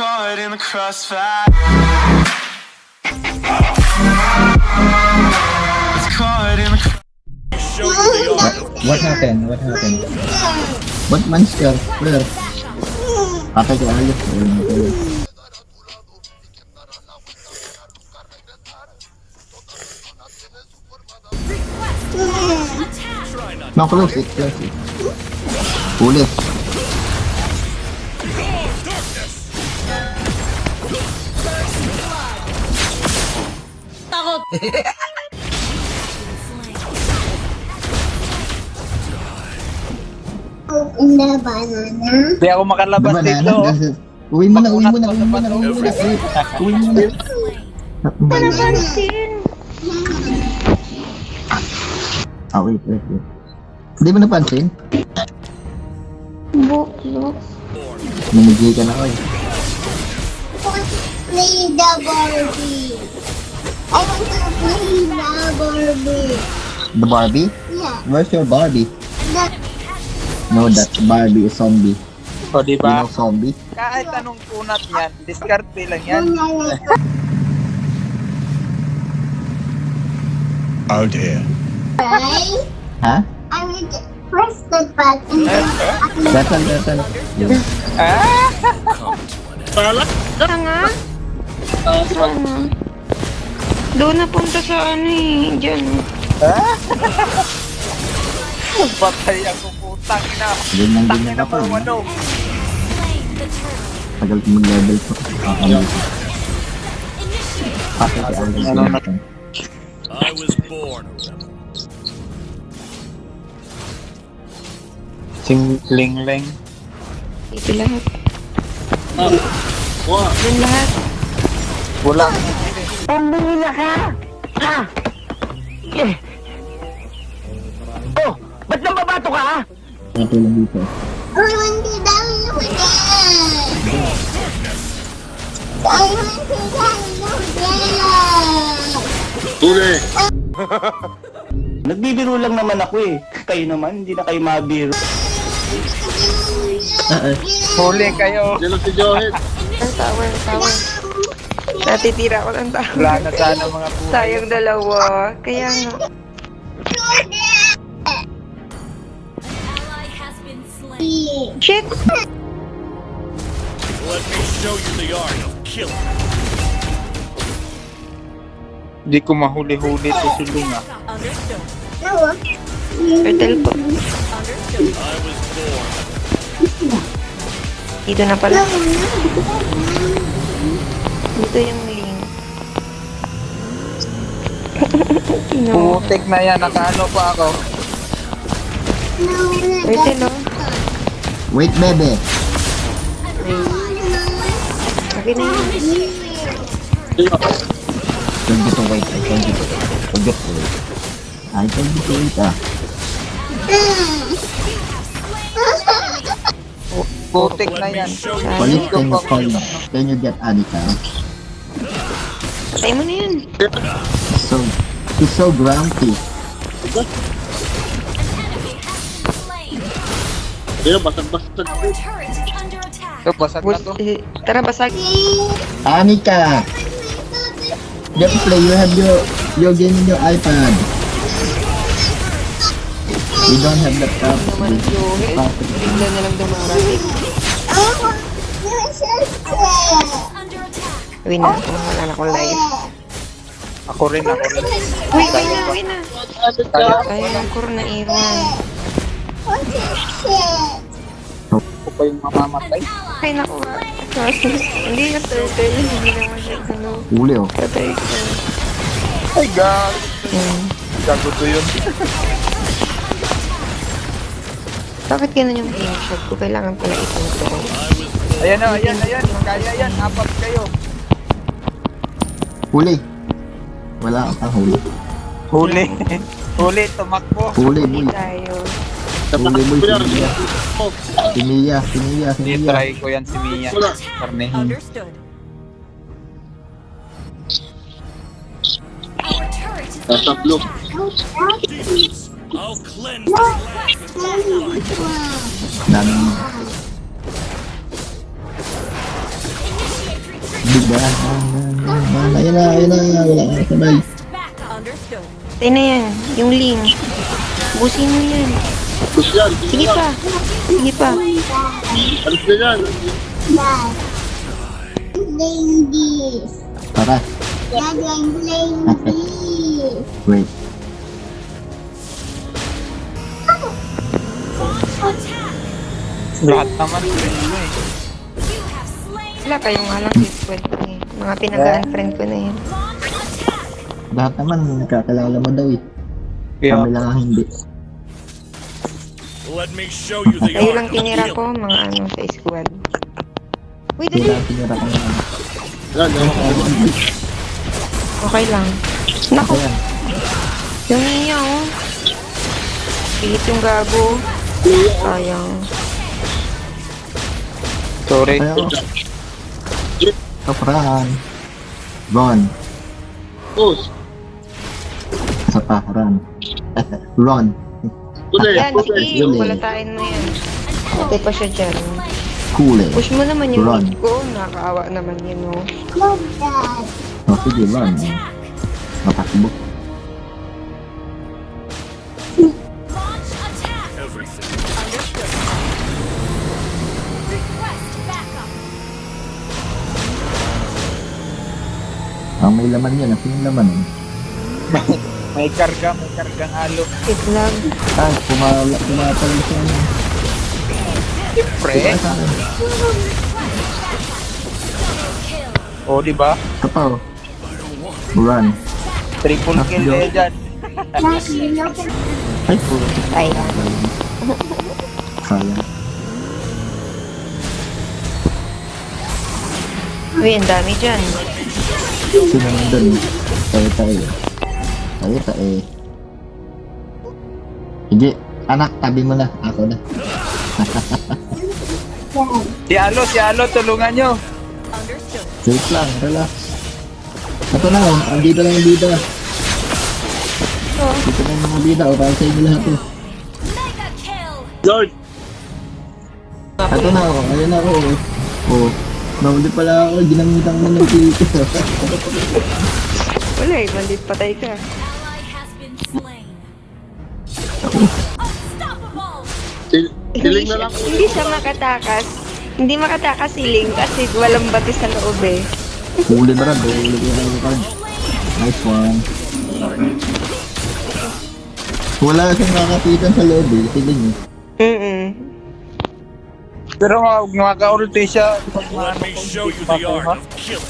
caught in the crossfire. It's caught in the What happened? What happened? What monster? Where? Patay ko ayos. No, close it, close it. Pull it. Takot. In the banana. Hindi ako makalabas dito. Uwi mo na, uwi mo na, uwi mo na, uwi mo na. Uwi mo na. Napansin. Ah, wait. Hindi mo napansin? Buklo. Nanigay ka na ko eh. Play the Barbie. I want to play the Barbie. The Barbie? Yeah. Where's your Barbie? That No, that Barbie is zombie. O, You diba? know zombie? Kahit anong kunat yan, diskarte lang yan. Oh dear. Right? Ha? I will press the button. Datan. Ah! Tanga? Sana. Doon na punta sa ano eh. Diyan. Ah! Patay ako putang ina. Ganyan Tangin ka na pa. mo, ano? Tagal ko mag-level ko. Patay ka agad. I was born a rebel. Sing-ling-ling. Ito lahat. Yan lahat. Wala. Pambihila ka! Ah! Oh! Ba't nang babato ka? Ito lang dito. I want to download it. I want to download it. Nagbibiro lang naman ako eh. Kayo naman, hindi na kayo mabiro. Huli kayo. Tower. Natitira ko ng tower. Wala na sana mga buhay. Sayang dalawa. Kaya nga. Shit! Let me show you the art of killing. Hindi ko mahuli-huli to si Lunga. No. Turtle po. I was born. Dito na pala. Dito yung link. No. Putik na yan. Nakaano pa ako. Turtle oh. Wait, bebe. Okay na yun. Don't get to wait. I told you to wait. Don't get to wait. I told you to wait ah. Putik na Let me yan. show you. Police, can you get Anika? Patay mo na yun. He's so grumpy. Ito, basag na to. Tara, basag. Anika! Get to play. You have your game in your iPad. You don't have laptop. Naman Joel. Bigla na lang dumarating. Uwi na. Wala na akong live. Ako rin. Uy na. Kaya ng corona iwan. Ako pa yung mamamatay. Ay, naku. Hindi yung turtle. Hindi naman siya ano. Uli oh. Patay ko. Ay, gago. Gago to yun. Bakit ganun yung game shot ko? Kailangan pala ituto. Ayan na, ayan. Kaya yan. Apat kayo. Huli. Wala kang huli. Huli, tumakbo. Huli, Hindi boy. tayo. Huli, boy. Si Mia. Try ko yan si Mia. Karnehin. I'll cleanse the land. Daming Diba? Ayun na. Wala ka sabay. Understood. Tayo na yan. Yung Ling. Busin mo yan. Sige pa. Sige pa. Dad. Playing this. Tara. Dad, I'm playing this. Wait. Lahat naman friend mo eh. Wala kayong alam yung squad ko eh. Mga pinag-unfriend ko na yan. Lahat naman, nagkakalala mo daw eh. Kaya, Kami lang ang hindi. Let me show you the Kayo art lang of tinira killing. ko, mga ano, sa squad. Uy, Hindi dali. lang tinira ko naman. Okay lang. Naku, Ayan. yung niya oh. Pilit yung gago. Sayang. sorry. Kaya Kapran. Ron. Isa pa, Ron. Ron. Yan, sige, Uli. palatain mo yan. Okay pa siya dyan. Cool eh. Push mo naman yung Run. mid ko. Nakakaawa naman yun, oh. Love that. Oh, sige, Ron. Matakbo. Everything. Ang may laman yan. Ang yung laman eh. May kargang alo. It lang. Ay, pumapal siya. Siyempre. Sa akin. O, diba? Ito pa oh. Run. Triple kill Yo. eh dyan. Dad, you know Ay, puro. Sayang. Sayang. Uy, ang dami dyan. Sino nandun? Tayo. Sige, anak, tabi mo na. Ako na. Si Alo, tulungan nyo. Understood. Safe lang, relax. Ito na, oh. Andito lang yung bida. Dito na yung mga bida, o para sa inyo lahat, oh. Mega kill. Ito na, oh. Ayun ako, oh. Oh. Nahuli pala ako, ginamitan ko ng tito. Wala eh, bandit patay ka. Ally has been slain. Unstoppable. Hindi siya makatakas. Hindi makatakas si Ling kasi walang bati sa loob eh. Huli na rin, huli ko yung card. Nice one. Wala siyang nakakapitan sa loob eh, siling eh. Pero maka-ulti siya. Let me show you the art of killing.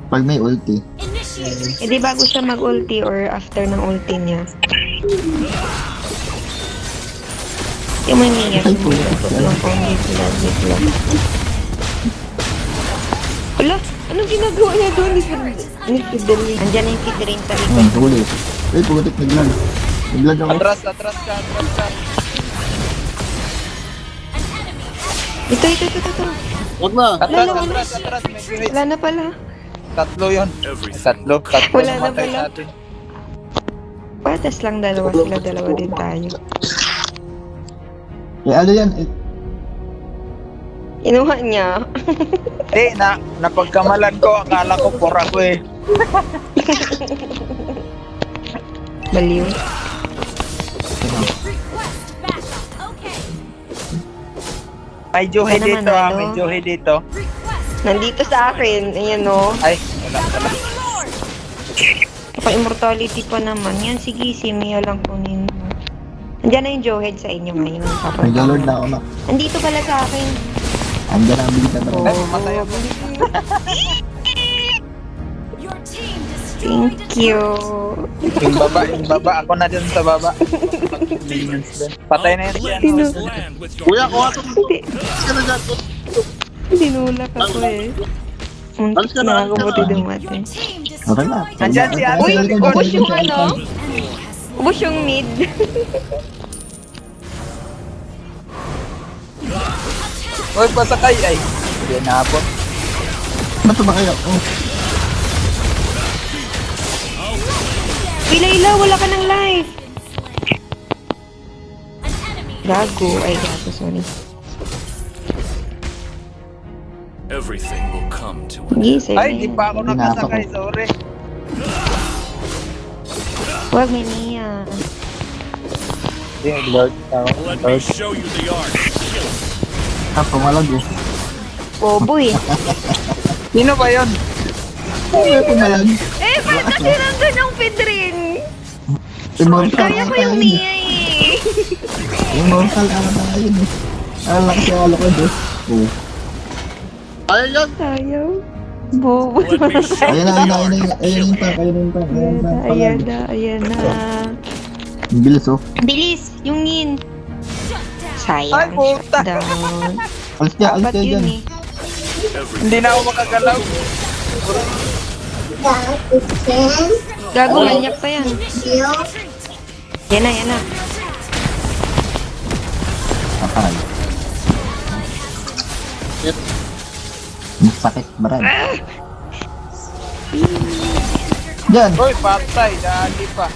Pag may ulti. Initiate. Eh di bago siya mag-ulti or after ng ulti niya. Yung mangyayari. Ay po. Yung pangit sila. Wala, anong ginagawa niya doon? Ni Fidelis. Andyan na yung Fidelis sa likod. Huli. Ay, pugutik, naglag. Naglag ako. Atras ka. Ito. Atras. May gimit. Wala na pala. Tatlo yun. Everything. Tatlo Wala na namatay pala. sa atin. Patas lang dalawa sila. Dalawa din tayo. Eh, ano yan? Eh, Inuha niya. Napagkamalan ko. Akala ko pora ko eh. Baliw. Request backup. Okay. May Johe Ano dito manalo? May Johe dito. Request. Nandito sa akin. Ayan o. Ay, wala pala. Immortality pa naman. Yan, sige. Si Mia lang kunin mo. Andiyan na yung Johead sa inyo ngayon. may galord na ako na. Andito pala sa akin. Andyan ang bigit na Oo. Ay, matay ako. Your team destroyed Thank you. Yung baba. Ako na dun sa baba. Minions dun. Patay na I'll yan. cleanse this land with your Hindi. Dinulak ako eh. Muntik na ako buti dumating. team Okay na. destroyed. Andyan si Ate. Uy, ubos yung ano? Enemy has Ubos yung mid. Uy, pasakay. Ay, hindi na po. Ba't ba kayo? Oh, Layla, wala ka ng life. an enemy. Gago. Ay, gago, sorry. Everything will come to an Sige, sa'yo Ay, na di yan. pa ako nakasakay. Sorry. Huwag, may niya. Lord. Let me show you the art of killing. Pumalag eh. Bobo eh. Sino ba yun? Pumalag. Eh, ba't kasi nandun yung Pedrin? Immortal Kaya ko yung tayo. Mia eh. Immortal tayo eh. Ang lakas yung alo ko eh. Oh. Sayang. Bobo. Let me show Ayan you na, the ayan na, art ayan na, of ayan yung killing. tank, ayan yung tank, ayan yung tank. Ayan na, ayan na. Ang bilis oh. Bilis, yung yin. Ay, Sayang. puta. Down. Alis ka, alis Dapat ka yun dyan. eh. Hindi na ako makagalaw. Gago, manyak pa yan. Yan na, yan na. Patay. Ang sakit, Brad. Dyan. Uy, patay. Dali pa.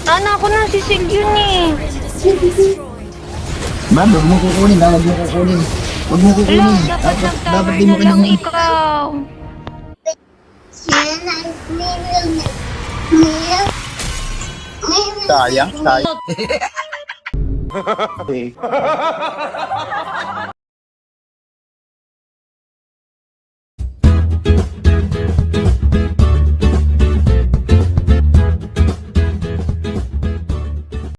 Ano, ako na si Sil yun eh. Brad, huwag mo kukunin ha, huwag mo kukunin. Huwag mo kukunin. Hello, dapat nag-tower di mo na lang kailangan. ikaw. Sayang, sayang. Eh.